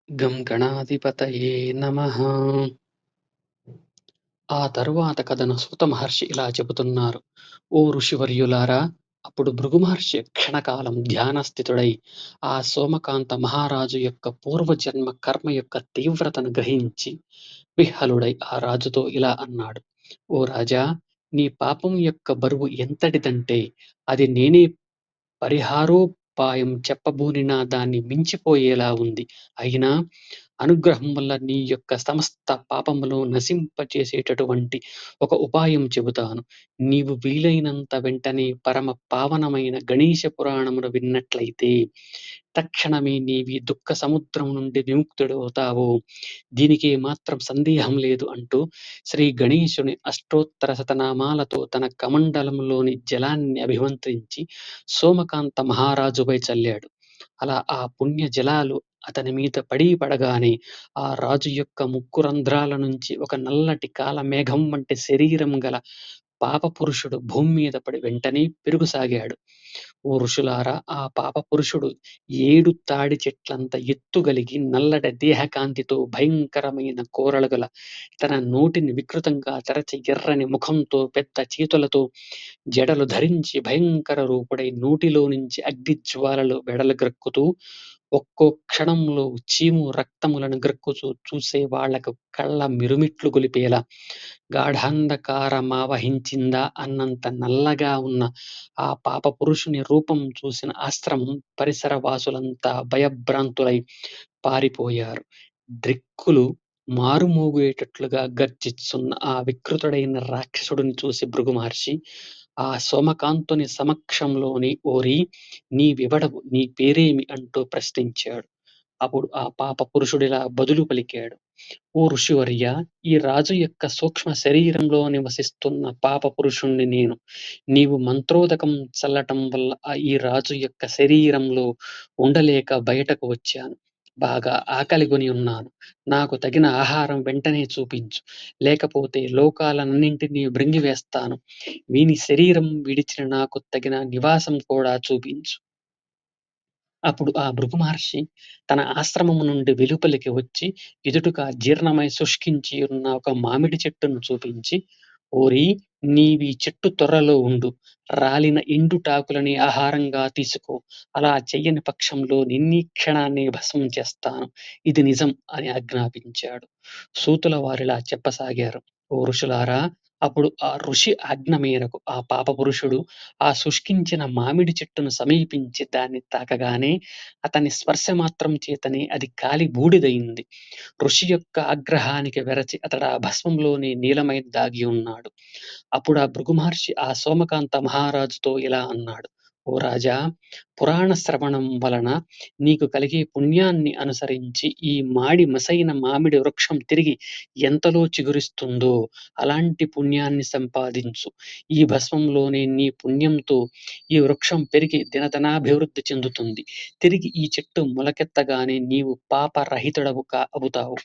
గం గణాధిపతయే నమః. ఆ తరువాత కథను సూత మహర్షి ఇలా చెబుతున్నారు. ఓ ఋషివర్యులారా! అప్పుడు భృగు మహర్షి క్షణకాలం ధ్యానస్థితుడై ఆ సోమకాంత మహారాజు యొక్క పూర్వజన్మ కర్మ యొక్క తీవ్రతను గ్రహించి విహ్వలుడై ఆ రాజుతో ఇలా అన్నాడు. ఓ రాజా! నీ పాపం యొక్క బరువు ఎంతటిదంటే అది నేనే పరిహారోపాయం చెప్పబూనినా దాన్ని మించిపోయేలా ఉంది. అయినా అనుగ్రహం వల్ల నీ యొక్క సమస్త పాపములు నశింపచేసేటటువంటి ఒక ఉపాయం చెబుతాను. నీవు వీలైనంత వెంటనే పరమ పావనమైన గణేశ పురాణమును విన్నట్లయితే తక్షణమే నీవీ దుఃఖ సముద్రం నుండి విముక్తుడవుతావు. దీనికి ఏమాత్రం సందేహం లేదు అంటూ శ్రీ గణేశుని అష్టోత్తర శతనామాలతో తన కమండలంలోని జలాన్ని అభిమంత్రించి సోమకాంత మహారాజుపై చల్లాడు. అలా ఆ పుణ్య జలాలు అతని మీద పడగానే ఆ రాజు యొక్క ముక్కు రంధ్రాల నుంచి ఒక నల్లటి కాలమేఘం వంటి శరీరం గల పాపపురుషుడు భూమి మీద పడి వెంటనే పెరుగసాగాడు. ఓ ఋషులారా! ఆ పాపపురుషుడు 7 తాడి చెట్లంత ఎత్తు గలిగి నల్లటి దేహకాంతితో భయంకరమైన కోరలు గల తన నోటిని వికృతంగా తెరచి ఎర్రని ముఖంతో పెద్ద చేతులతో జడలు ధరించి భయంకర రూపుడై నోటిలో నుంచి అగ్నిజ్వాలలు వెడలగ్రక్కుతూ ఒక్కో క్షణంలో చీము రక్తములను గ్రక్కుచూ చూసే వాళ్లకు కళ్ళ మిరుమిట్లు గొలిపేలా గాఢాంధకారమావహించిందా అన్నంత నల్లగా ఉన్న ఆ పాపపురుషుని రూపం చూసిన ఆశ్రమం పరిసర వాసులంతా భయభ్రాంతులై పారిపోయారు. డ్రిక్కులు మారుమోగేటట్లుగా గర్జిస్తున్న ఆ వికృతుడైన రాక్షసుడిని చూసి భృగు మహర్షి ఆ సోమకాంతుని సమక్షంలోని ఓరి నీవెవడవు, నీ పేరేమి అంటూ ప్రశ్నించాడు. అప్పుడు ఆ పాప పురుషుడిలా బదులు పలికాడు. ఓ ఋషివర్యా! ఈ రాజు యొక్క సూక్ష్మ శరీరంలో నివసిస్తున్న పాప పురుషుణ్ణి నేను. నీవు మంత్రోదకం చల్లటం వల్ల ఈ రాజు యొక్క శరీరంలో ఉండలేక బయటకు వచ్చాను. బాగా ఆకలిగొని ఉన్నాను. నాకు తగిన ఆహారం వెంటనే చూపించు. లేకపోతే లోకాలన్నింటినీ మృంగివేస్తాను. వీని శరీరం విడిచిన నాకు తగిన నివాసం కూడా చూపించు. అప్పుడు ఆ భృగు మహర్షి తన ఆశ్రమము నుండి వెలుపలికి వచ్చి ఎదుటుగా జీర్ణమై శుష్కించి ఉన్న ఒక మామిడి చెట్టును చూపించి, ఓరీ, నీవీ చెట్టు తొర్రలో ఉండు. రాలిన ఎండుటాకులని ఆహారంగా తీసుకో. అలా చెయ్యని పక్షంలో నిన్నీ క్షణాన్నే భస్మం చేస్తాను. ఇది నిజం అని ఆజ్ఞాపించాడు. సూతుల వారిలా చెప్పసాగారు. ఓ ఋషులారా! అప్పుడు ఆ ఋషి ఆజ్ఞ మేరకు ఆ పాపపురుషుడు ఆ శుష్కించిన మామిడి చెట్టును సమీపించి దాన్ని తాకగానే అతని స్పర్శ మాత్రం చేతనే అది కాలి బూడిదయింది. ఋషి యొక్క ఆగ్రహానికి వెరచి అతడా భస్మంలోనే నీలమై దాగి ఉన్నాడు. అప్పుడు ఆ భృగు మహర్షి ఆ సోమకాంత మహారాజుతో ఇలా అన్నాడు. ఓ రాజా! పురాణ శ్రవణం వలన నీకు కలిగే పుణ్యాన్ని అనుసరించి ఈ మాడి మసైన మామిడి వృక్షం తిరిగి ఎంతలో చిగురిస్తుందో అలాంటి పుణ్యాన్ని సంపాదించు. ఈ భస్మంలోనే నీ పుణ్యంతో ఈ వృక్షం పెరిగి దినదినాభివృద్ధి చెందుతుంది. తిరిగి ఈ చెట్టు మొలకెత్తగానే నీవు పాపరహితుడవు అవుతావు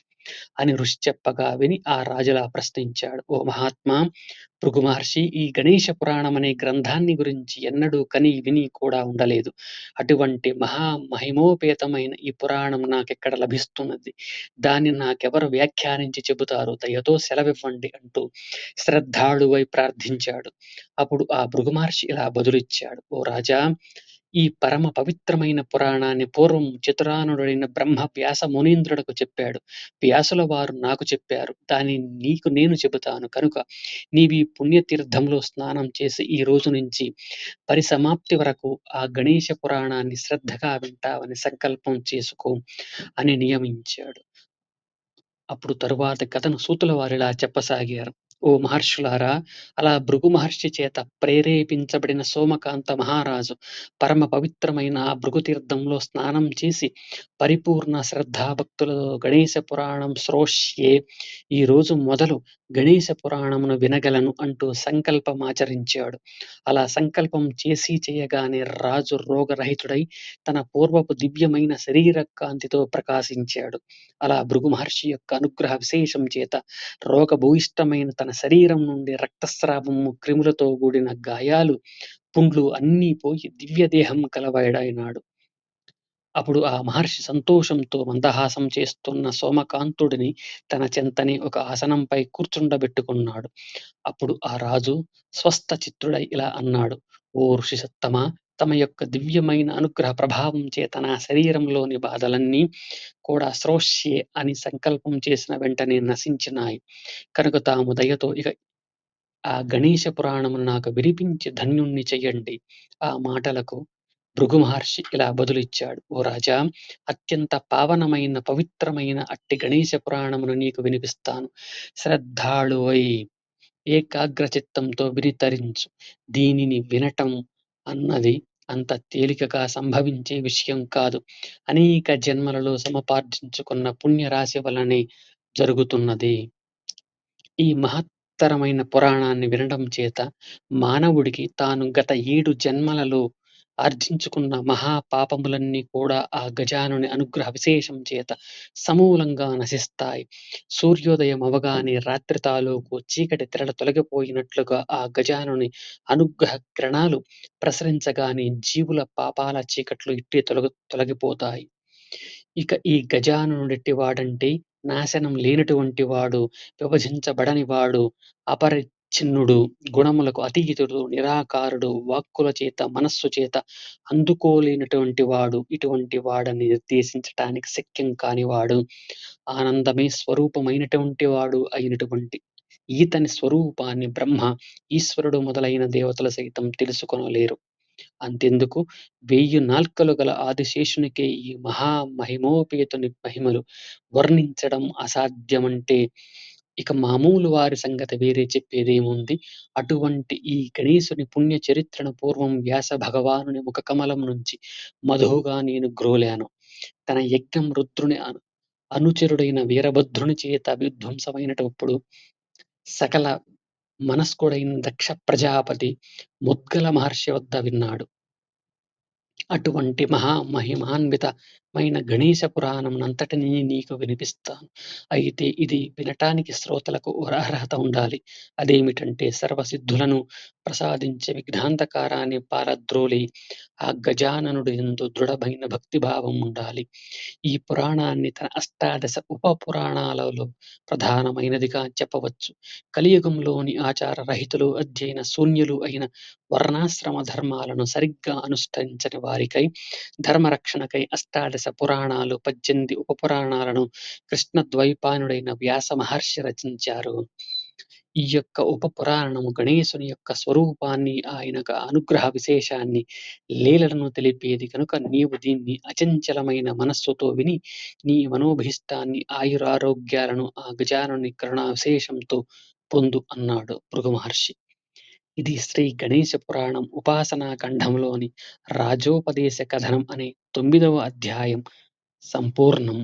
అని ఋషి చెప్పగా విని ఆ రాజులా ప్రశ్నించాడు. ఓ మహాత్మా! భృగు మహర్షి, ఈ గణేశ పురాణం అనే గ్రంథాన్ని గురించి ఎన్నడూ కని విని కూడా ఉండలేదు. అటువంటి మహిమోపేతమైన ఈ పురాణం నాకెక్కడ లభిస్తున్నది? దాన్ని నాకెవరు వ్యాఖ్యానించి చెబుతారు? దయతో సెలవివ్వండి అంటూ శ్రద్ధాళువై ప్రార్థించాడు. అప్పుడు ఆ భృగు మహర్షి ఇలా బదులిచ్చాడు. ఓ రాజా! ఈ పరమ పవిత్రమైన పురాణాన్ని పూర్వం చతురాననుడైన బ్రహ్మ వ్యాస మునీంద్రుడకు చెప్పాడు. వ్యాసుల వారు నాకు చెప్పారు. దాన్ని నీకు నేను చెబుతాను కనుక నీవీ పుణ్యతీర్థంలో స్నానం చేసి ఈ రోజు నుంచి పరిసమాప్తి వరకు ఆ గణేశ పురాణాన్ని శ్రద్ధగా వింటావని సంకల్పం చేసుకో అని నియమించాడు. అప్పుడు తరువాతి కథను సూతుల వారిలా చెప్పసాగారు. ఓ మహర్షులారా! అలా భృగు మహర్షి చేత ప్రేరేపించబడిన సోమకాంత మహారాజు పరమ పవిత్రమైన ఆ భృగుతీర్థంలో స్నానం చేసి పరిపూర్ణ శ్రద్ధాభక్తులతో గణేశ పురాణం శ్రోష్యే, ఈ రోజు మొదలు గణేశ పురాణమును వినగలను అంటూ సంకల్పమాచరించాడు. అలా సంకల్పం చేసి చేయగానే రాజు రోగరహితుడై తన పూర్వపు దివ్యమైన శరీర కాంతితో ప్రకాశించాడు. అలా భృగు మహర్షి యొక్క అనుగ్రహ విశేషం చేత రోగభూయిష్టమైన తన శరీరం నుండి రక్తస్రావము, క్రిములతో కూడిన గాయాలు, పుండ్లు అన్నీ పోయి దివ్య దేహం కలవాడైనాడు. అప్పుడు ఆ మహర్షి సంతోషంతో మందహాసం చేస్తున్న సోమకాంతుడిని తన చెంతనే ఒక ఆసనంపై కూర్చుండబెట్టుకున్నాడు. అప్పుడు ఆ రాజు స్వస్థ చిత్తుడై ఇలా అన్నాడు: "ఓ ఋషిసత్తమా! తమ యొక్క దివ్యమైన అనుగ్రహ ప్రభావం చేత నా శరీరంలోని బాధలన్నీ కూడా శ్రోష్యే అని సంకల్పం చేసిన వెంటనే నశించినాయి. కనుక తాము దయతో ఇక ఆ గణేష పురాణమును నాకు వినిపించి ధన్యుణ్ణి చెయ్యండి." ఆ మాటలకు భృగు మహర్షి ఇలా బదులిచ్చాడు: "ఓ రాజా! అత్యంత పావనమైన, పవిత్రమైన అట్టి గణేష పురాణమును నీకు వినిపిస్తాను. శ్రద్ధాళువై ఏకాగ్ర చిత్తంతో విని తరించు. దీనిని వినటం అన్నది అంత తేలికగా సంభవించే విషయం కాదు. అనేక జన్మలలో సముపార్జించుకున్న పుణ్యరాశి వలనే జరుగుతున్నది. ఈ మహత్తరమైన పురాణాన్ని వినడం చేత మానవుడికి తాను గత 7 జన్మలలో ఆర్జించుకున్న మహా పాపములన్నీ కూడా ఆ గజానుని అనుగ్రహ విశేషం చేత సమూలంగా నశిస్తాయి. సూర్యోదయం అవగానే రాత్రి తాలూకు చీకటి తెరలు తొలగిపోయినట్లుగా ఆ గజానుని అనుగ్రహ కిరణాలు ప్రసరించగానే జీవుల పాపాల చీకట్లు ఇట్టే తొలగిపోతాయి. ఇక ఈ గజాననుడెట్టి వాడంటే నాశనం లేనటువంటి వాడు, విభజించబడని వాడు, అపరిచ్ఛిన్నుడు, గుణములకు అతీతుడు, నిరాకారుడు, వాక్కుల చేత, మనస్సు చేత అందుకోలేనటువంటి వాడు, ఇటువంటి వాడని నిర్దేశించటానికి శక్యం కానివాడు, ఆనందమే స్వరూపమైనటువంటి వాడు అయినటువంటి ఈతని స్వరూపాన్ని బ్రహ్మ, ఈశ్వరుడు మొదలైన దేవతలు సైతం తెలుసుకొనలేరు. అంతెందుకు 1000 నాల్కలు గల ఆదిశేషునికే ఈ మహా మహిమోపేతుని మహిమలు వర్ణించడం అసాధ్యమంటే, ఇక మామూలు వారి సంగతి వేరే చెప్పేదేముంది. అటువంటి ఈ గణేశుని పుణ్య చరిత్రను పూర్వం వ్యాస భగవానుని ముఖ కమలం నుంచి మధువుగా నేను గ్రోలాను. తన యజ్ఞం రుద్రుని అనుచరుడైన వీరభద్రుని చేత విధ్వంసమైనటప్పుడు సకల మనస్కుడైన దక్ష ప్రజాపతి ముద్గల మహర్షి వద్ద విన్నాడు. అటువంటి మహిమాన్వితమైన గణేశ పురాణమునంతటినీ నీకు వినిపిస్తాను. అయితే ఇది వినటానికి శ్రోతలకు ఓ అర్హత ఉండాలి. అదేమిటంటే సర్వసిద్ధులను ప్రసాదించే విఘ్నాంధకారాన్ని పారద్రోలి ఆ గజాననుడి యందు దృఢమైన భక్తిభావం ఉండాలి. ఈ పురాణాన్ని తన అష్టాదశ ఉప పురాణాలలో ప్రధానమైనదిగా చెప్పవచ్చు. కలియుగంలోని ఆచార రహితులు, అధ్యయన శూన్యులు అయిన వర్ణాశ్రమ ధర్మాలను సరిగ్గా అనుష్ఠించని వారికై, ధర్మరక్షణకై అష్టాదశ పురాణాలు, 18 ఉప పురాణాలను కృష్ణద్వైపాయనుడైన వ్యాస మహర్షి రచించారు. ఈ యొక్క ఉప పురాణము గణేశుని యొక్క స్వరూపాన్ని, ఆయన అనుగ్రహ విశేషాన్ని, లీలలను తెలిపేది కనుక నీవు దీన్ని అచంచలమైన మనస్సుతో విని నీ మనోభీష్టాన్ని, ఆయురారోగ్యాలను ఆ గజాననుని కరుణా విశేషంతో పొందు అన్నాడు భృగు మహర్షి. ఇది శ్రీ గణేశ పురాణం ఉపాసనా ఖండంలోని రాజోపదేశ కథనం అనే 9వ అధ్యాయం సంపూర్ణం.